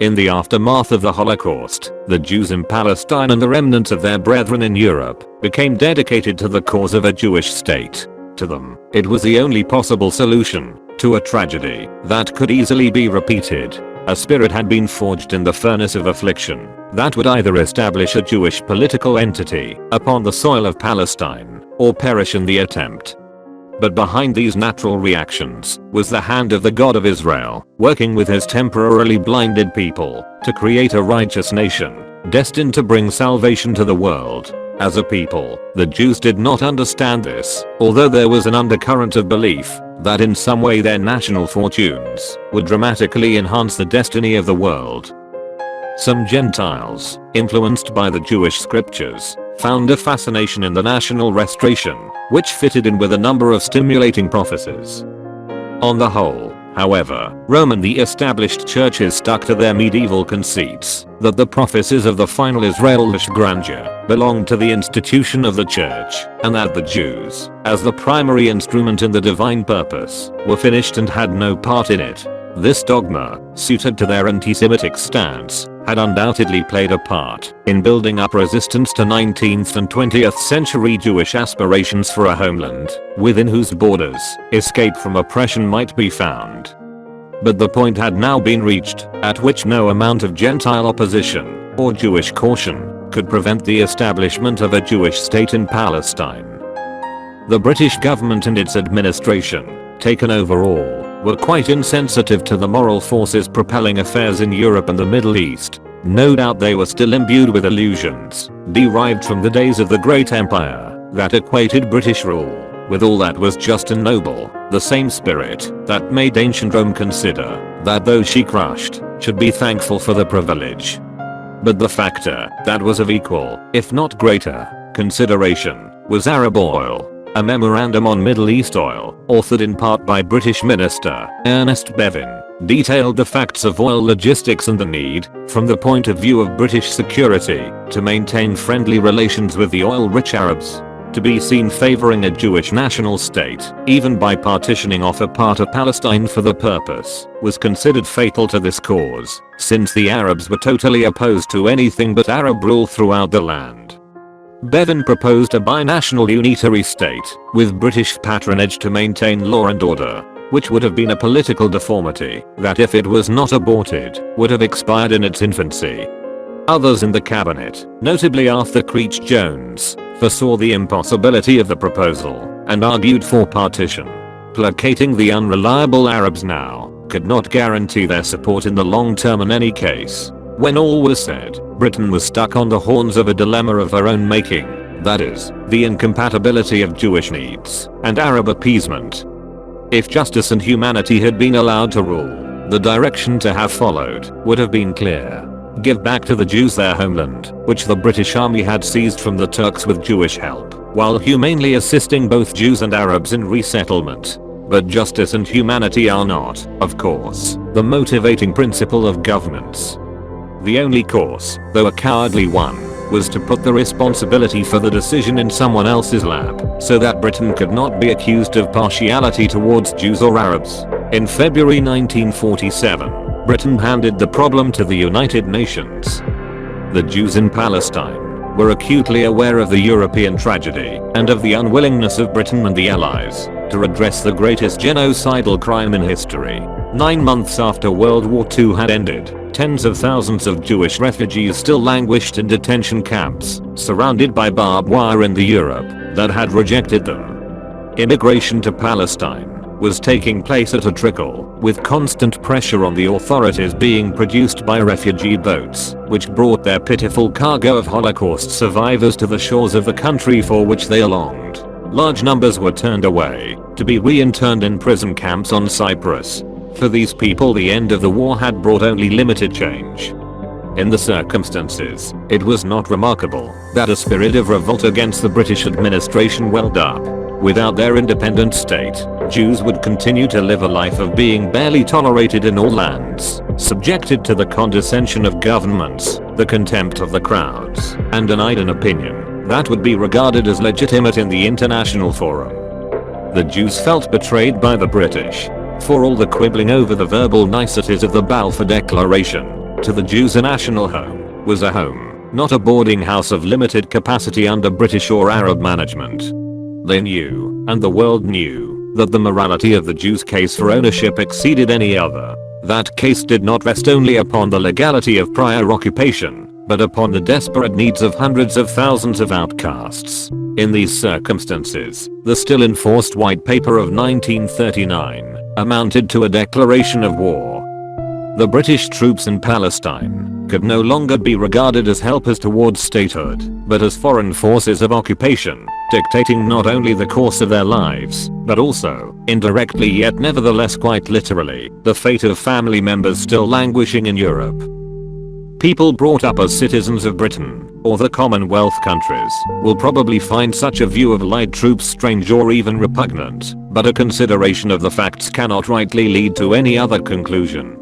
In the aftermath of the Holocaust, the Jews in Palestine and the remnants of their brethren in Europe became dedicated to the cause of a Jewish state. To them, it was the only possible solution to a tragedy that could easily be repeated. A spirit had been forged in the furnace of affliction that would either establish a Jewish political entity upon the soil of Palestine or perish in the attempt. But behind these natural reactions was the hand of the God of Israel, working with his temporarily blinded people to create a righteous nation, destined to bring salvation to the world. As a people, the Jews did not understand this, although there was an undercurrent of belief that in some way their national fortunes would dramatically enhance the destiny of the world. Some Gentiles, influenced by the Jewish scriptures, found a fascination in the national restoration, which fitted in with a number of stimulating prophecies. On the whole, however, Rome and the established churches stuck to their medieval conceits that the prophecies of the final Israelish grandeur belonged to the institution of the church, and that the Jews, as the primary instrument in the divine purpose, were finished and had no part in it. This dogma, suited to their anti-Semitic stance, had undoubtedly played a part in building up resistance to 19th and 20th century Jewish aspirations for a homeland within whose borders escape from oppression might be found. But the point had now been reached at which no amount of Gentile opposition or Jewish caution could prevent the establishment of a Jewish state in Palestine. The British government and its administration, taken overall, were quite insensitive to the moral forces propelling affairs in Europe and the Middle East. No doubt they were still imbued with illusions derived from the days of the Great Empire that equated British rule with all that was just and noble, the same spirit that made ancient Rome consider that those she crushed should be thankful for the privilege. But the factor that was of equal, if not greater, consideration was Arab oil. A memorandum on Middle East oil, authored in part by British Minister Ernest Bevin, detailed the facts of oil logistics and the need, from the point of view of British security, to maintain friendly relations with the oil-rich Arabs. To be seen favoring a Jewish national state, even by partitioning off a part of Palestine for the purpose, was considered fatal to this cause, since the Arabs were totally opposed to anything but Arab rule throughout the land. Bevin proposed a binational unitary state, with British patronage to maintain law and order, which would have been a political deformity that, if it was not aborted, would have expired in its infancy. Others in the cabinet, notably Arthur Creech Jones, foresaw the impossibility of the proposal and argued for partition. Placating the unreliable Arabs now could not guarantee their support in the long term in any case. When all was said, Britain was stuck on the horns of a dilemma of her own making, that is, the incompatibility of Jewish needs and Arab appeasement. If justice and humanity had been allowed to rule, the direction to have followed would have been clear. Give back to the Jews their homeland, which the British Army had seized from the Turks with Jewish help, while humanely assisting both Jews and Arabs in resettlement. But justice and humanity are not, of course, the motivating principle of governments. The only course, though a cowardly one, was to put the responsibility for the decision in someone else's lap, so that Britain could not be accused of partiality towards Jews or Arabs. In February 1947, Britain handed the problem to the United Nations. The Jews in Palestine were acutely aware of the European tragedy and of the unwillingness of Britain and the Allies to redress the greatest genocidal crime in history. 9 months after World War II had ended, tens of thousands of Jewish refugees still languished in detention camps, surrounded by barbed wire in the Europe that had rejected them. Immigration to Palestine was taking place at a trickle, with constant pressure on the authorities being produced by refugee boats, which brought their pitiful cargo of Holocaust survivors to the shores of the country for which they longed. Large numbers were turned away to be re-interned in prison camps on Cyprus. For these people, the end of the war had brought only limited change. In the circumstances, it was not remarkable that a spirit of revolt against the British administration welled up. Without their independent state, Jews would continue to live a life of being barely tolerated in all lands, subjected to the condescension of governments, the contempt of the crowds, and denied an opinion that would be regarded as legitimate in the international forum. The Jews felt betrayed by the British. For all the quibbling over the verbal niceties of the Balfour Declaration, To the Jews, a national home was a home, not a boarding house of limited capacity under British or Arab management. They knew, and the world knew, that the morality of the Jews' case for ownership exceeded any other. That case did not rest only upon the legality of prior occupation, but upon the desperate needs of hundreds of thousands of outcasts. In these circumstances, the still enforced White Paper of 1939 amounted to a declaration of war. The British troops in Palestine could no longer be regarded as helpers towards statehood, but as foreign forces of occupation, dictating not only the course of their lives, but also, indirectly yet nevertheless quite literally, the fate of family members still languishing in Europe. People brought up as citizens of Britain, or the Commonwealth countries, will probably find such a view of Allied troops strange or even repugnant, but a consideration of the facts cannot rightly lead to any other conclusion.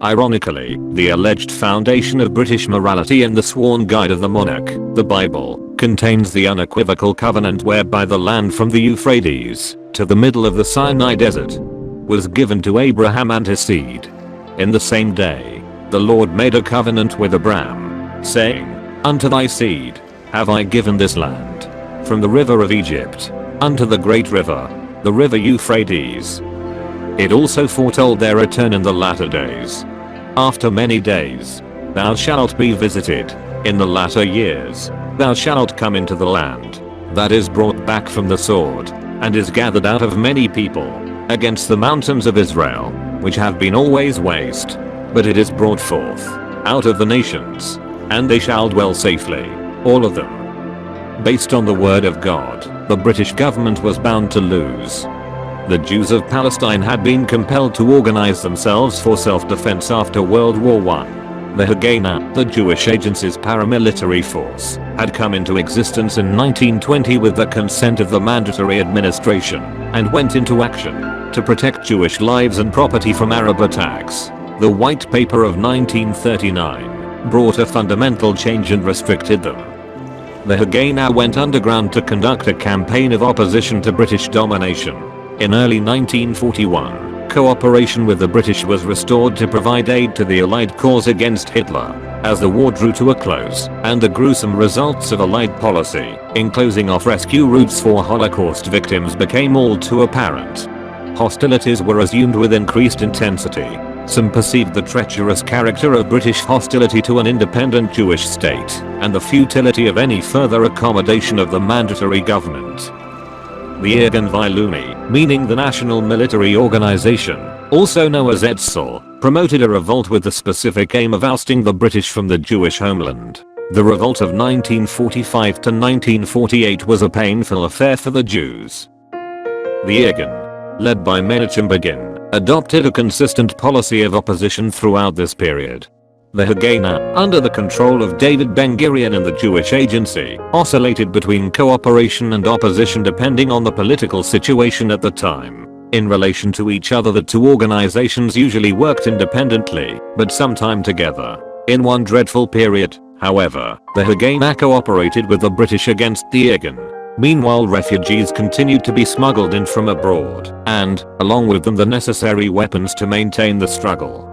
Ironically, the alleged foundation of British morality in the sworn guide of the monarch, the Bible, contains the unequivocal covenant whereby the land from the Euphrates to the middle of the Sinai desert was given to Abraham and his seed. In the same day, the Lord made a covenant with Abraham, saying, "Unto thy seed have I given this land, from the river of Egypt unto the great river, the river Euphrates." It also foretold their return in the latter days. After many days, thou shalt be visited. In the latter years, thou shalt come into the land that is brought back from the sword, and is gathered out of many people, against the mountains of Israel, which have been always waste. But it is brought forth out of the nations, and they shall dwell safely, all of them. Based on the word of God, the British government was bound to lose. The Jews of Palestine had been compelled to organize themselves for self-defense after World War I. The Haganah, the Jewish agency's paramilitary force, had come into existence in 1920 with the consent of the Mandatory Administration, and went into action to protect Jewish lives and property from Arab attacks. The White Paper of 1939 brought a fundamental change and restricted them. The Haganah went underground to conduct a campaign of opposition to British domination. In early 1941, cooperation with the British was restored to provide aid to the Allied cause against Hitler. As the war drew to a close, and the gruesome results of Allied policy in closing off rescue routes for Holocaust victims became all too apparent, hostilities were resumed with increased intensity. Some perceived the treacherous character of British hostility to an independent Jewish state, and the futility of any further accommodation of the mandatory government. The Irgun Viluni, meaning the National Military Organization, also known as Etzel, promoted a revolt with the specific aim of ousting the British from the Jewish homeland. The revolt of 1945 to 1948 was a painful affair for the Jews. The Irgun, led by Menachem Begin, adopted a consistent policy of opposition throughout this period. The Haganah, under the control of David Ben-Gurion and the Jewish Agency, oscillated between cooperation and opposition depending on the political situation at the time. In relation to each other, the two organizations usually worked independently, but sometime together. In one dreadful period, however, the Haganah cooperated with the British against the Irgun. Meanwhile, refugees continued to be smuggled in from abroad, and, along with them, the necessary weapons to maintain the struggle.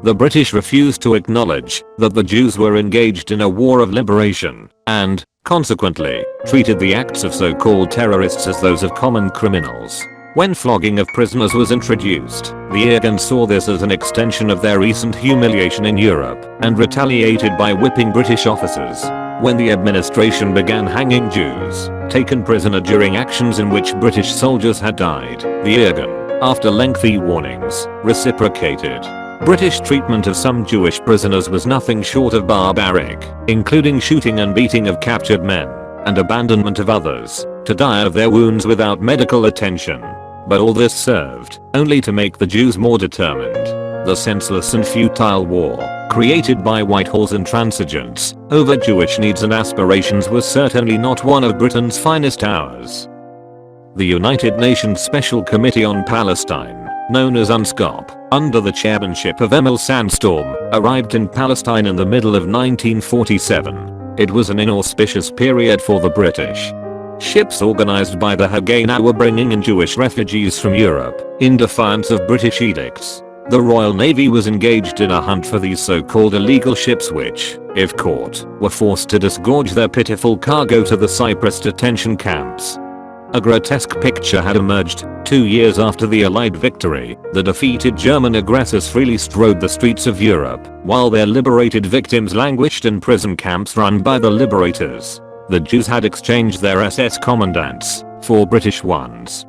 The British refused to acknowledge that the Jews were engaged in a war of liberation, and, consequently, treated the acts of so-called terrorists as those of common criminals. When flogging of prisoners was introduced, the Irgun saw this as an extension of their recent humiliation in Europe, and retaliated by whipping British officers. When the administration began hanging Jews taken prisoner during actions in which British soldiers had died, the Irgun, after lengthy warnings, reciprocated. British treatment of some Jewish prisoners was nothing short of barbaric, including shooting and beating of captured men, and abandonment of others to die of their wounds without medical attention. But all this served only to make the Jews more determined. The senseless and futile war, created by Whitehall's intransigence over Jewish needs and aspirations, was certainly not one of Britain's finest hours. The United Nations Special Committee on Palestine, known as UNSCOP, under the chairmanship of Emil Sandstorm, arrived in Palestine in the middle of 1947. It was an inauspicious period for the British. Ships organized by the Haganah were bringing in Jewish refugees from Europe, in defiance of British edicts. The Royal Navy was engaged in a hunt for these so-called illegal ships which, if caught, were forced to disgorge their pitiful cargo to the Cyprus detention camps. A grotesque picture had emerged. 2 years after the Allied victory, the defeated German aggressors freely strode the streets of Europe, while their liberated victims languished in prison camps run by the liberators. The Jews had exchanged their SS commandants for British ones.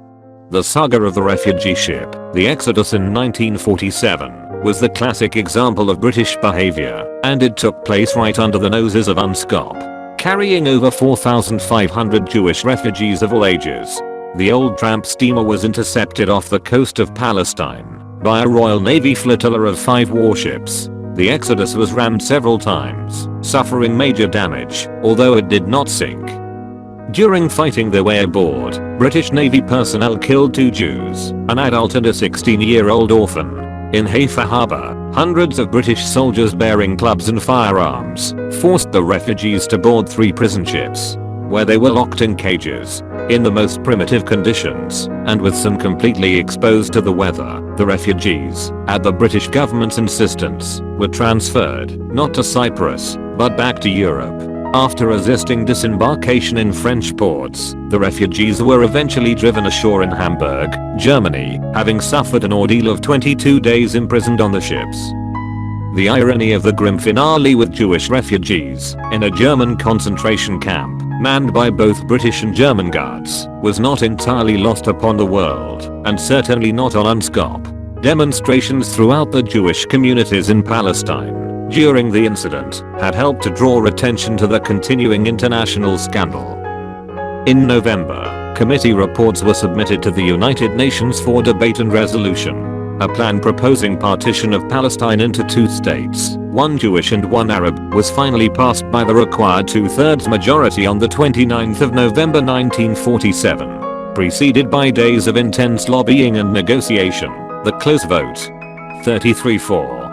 The saga of the refugee ship, the Exodus in 1947, was the classic example of British behavior, and it took place right under the noses of UNSCOP, carrying over 4,500 Jewish refugees of all ages. The old tramp steamer was intercepted off the coast of Palestine by a Royal Navy flotilla of 5 warships. The Exodus was rammed several times, suffering major damage, although it did not sink. During fighting their way aboard, British Navy personnel killed 2 Jews, an adult and a 16-year-old orphan. In Haifa Harbor, hundreds of British soldiers bearing clubs and firearms forced the refugees to board 3 prison ships, where they were locked in cages. In the most primitive conditions, and with some completely exposed to the weather, the refugees, at the British government's insistence, were transferred, not to Cyprus, but back to Europe. After resisting disembarkation in French ports, the refugees were eventually driven ashore in Hamburg, Germany, having suffered an ordeal of 22 days imprisoned on the ships. The irony of the grim finale with Jewish refugees in a German concentration camp, manned by both British and German guards, was not entirely lost upon the world, and certainly not on UNSCOP. Demonstrations throughout the Jewish communities in Palestine during the incident had helped to draw attention to the continuing international scandal. In November, committee reports were submitted to the United Nations for debate and resolution. A plan proposing partition of Palestine into 2 states, 1 Jewish and 1 Arab, was finally passed by the required 2/3 majority on the 29th of November 1947, preceded by days of intense lobbying and negotiation. The close vote, 33 for,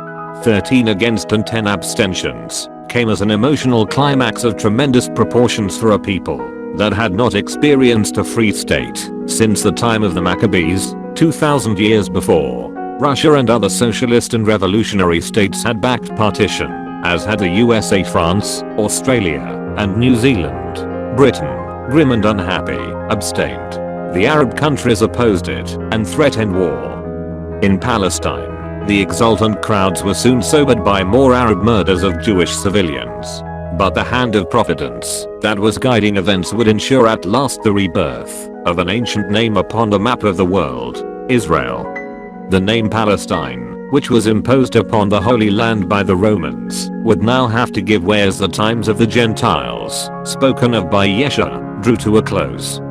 13 against and 10 abstentions, came as an emotional climax of tremendous proportions for a people that had not experienced a free state since the time of the Maccabees, 2,000 years before. Russia and other socialist and revolutionary states had backed partition, as had the USA, France, Australia, and New Zealand. Britain, grim and unhappy, abstained. The Arab countries opposed it and threatened war. In Palestine, the exultant crowds were soon sobered by more Arab murders of Jewish civilians. But the hand of providence that was guiding events would ensure at last the rebirth of an ancient name upon the map of the world, Israel. The name Palestine, which was imposed upon the Holy Land by the Romans, would now have to give way as the times of the Gentiles, spoken of by Yeshua, drew to a close.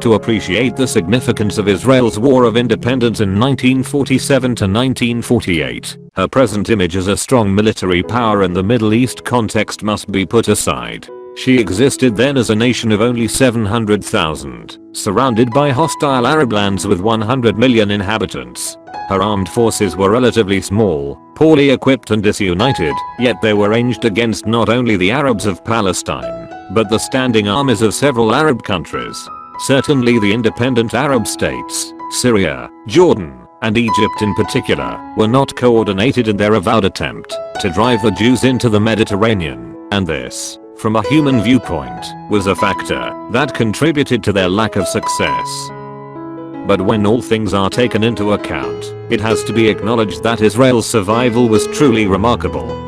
To appreciate the significance of Israel's War of Independence in 1947 to 1948, her present image as a strong military power in the Middle East context must be put aside. She existed then as a nation of only 700,000, surrounded by hostile Arab lands with 100 million inhabitants. Her armed forces were relatively small, poorly equipped and disunited, yet they were ranged against not only the Arabs of Palestine, but the standing armies of several Arab countries. Certainly the independent Arab states, Syria, Jordan, and Egypt in particular, were not coordinated in their avowed attempt to drive the Jews into the Mediterranean, and this, from a human viewpoint, was a factor that contributed to their lack of success. But when all things are taken into account, it has to be acknowledged that Israel's survival was truly remarkable.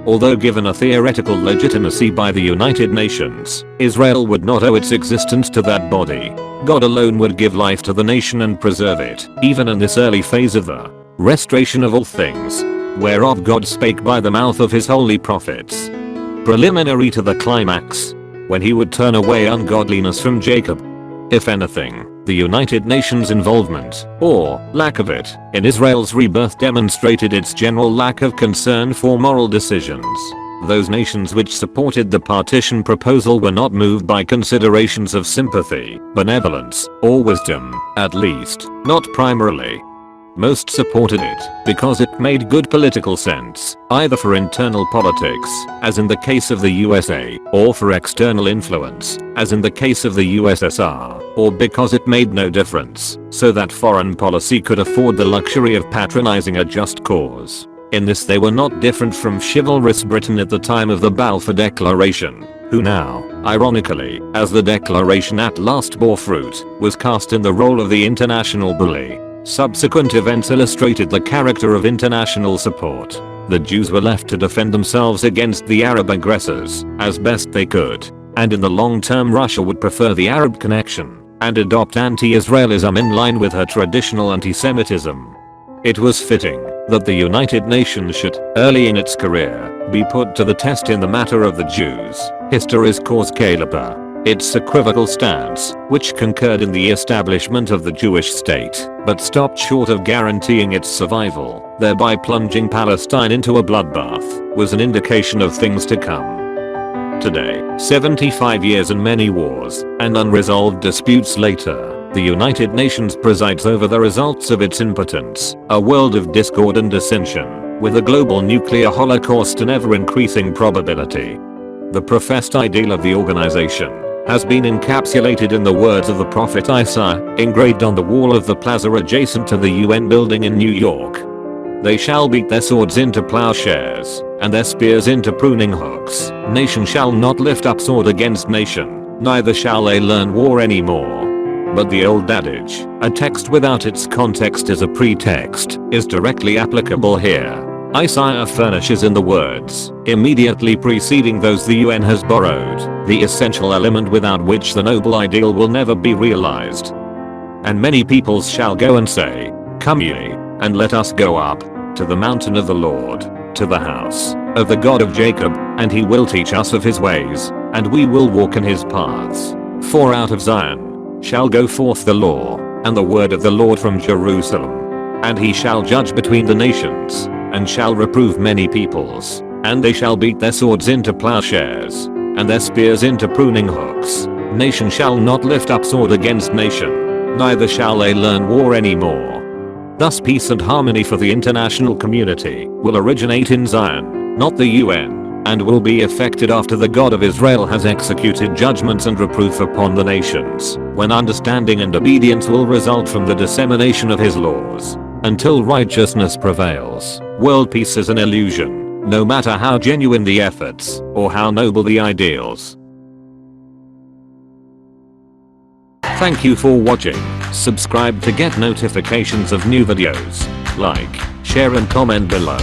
Although given a theoretical legitimacy by the United Nations, Israel would not owe its existence to that body. God alone would give life to the nation and preserve it, even in this early phase of the restoration of all things, whereof God spake by the mouth of his holy prophets. Preliminary to the climax, when he would turn away ungodliness from Jacob. If anything, the United Nations involvement, or lack of it, in Israel's rebirth demonstrated its general lack of concern for moral decisions. Those nations which supported the partition proposal were not moved by considerations of sympathy, benevolence, or wisdom, at least, not primarily. Most supported it because it made good political sense, either for internal politics, as in the case of the USA, or for external influence, as in the case of the USSR, or because it made no difference, so that foreign policy could afford the luxury of patronizing a just cause. In this they were not different from chivalrous Britain at the time of the Balfour Declaration, who now, ironically, as the declaration at last bore fruit, was cast in the role of the international bully. Subsequent events illustrated the character of international support. The Jews were left to defend themselves against the Arab aggressors as best they could, and in the long term Russia would prefer the Arab connection and adopt anti-Israelism in line with her traditional anti-Semitism. It was fitting that the United Nations should, early in its career, be put to the test in the matter of the Jews, history's cause célèbre. Its equivocal stance, which concurred in the establishment of the Jewish state, but stopped short of guaranteeing its survival, thereby plunging Palestine into a bloodbath, was an indication of things to come. Today, 75 years and many wars and unresolved disputes later, the United Nations presides over the results of its impotence, a world of discord and dissension, with a global nuclear holocaust an ever-increasing probability. The professed ideal of the organization has been encapsulated in the words of the prophet Isaiah, engraved on the wall of the plaza adjacent to the UN building in New York. They shall beat their swords into plowshares, and their spears into pruning hooks. Nation shall not lift up sword against nation, neither shall they learn war anymore. But the old adage, a text without its context is a pretext, is directly applicable here. Isaiah furnishes in the words, immediately preceding those the UN has borrowed, the essential element without which the noble ideal will never be realized. And many peoples shall go and say, Come ye, and let us go up to the mountain of the Lord, to the house of the God of Jacob, and he will teach us of his ways, and we will walk in his paths. For out of Zion shall go forth the law, and the word of the Lord from Jerusalem. And he shall judge between the nations, and shall reprove many peoples, and they shall beat their swords into plowshares, and their spears into pruning hooks. Nation shall not lift up sword against nation, neither shall they learn war anymore. Thus peace and harmony for the international community will originate in Zion, not the UN, and will be effected after the God of Israel has executed judgments and reproof upon the nations, when understanding and obedience will result from the dissemination of his laws. Until righteousness prevails, world peace is an illusion, no matter how genuine the efforts, or how noble the ideals. Thank you for watching. Subscribe to get notifications of new videos. Like, share and comment below.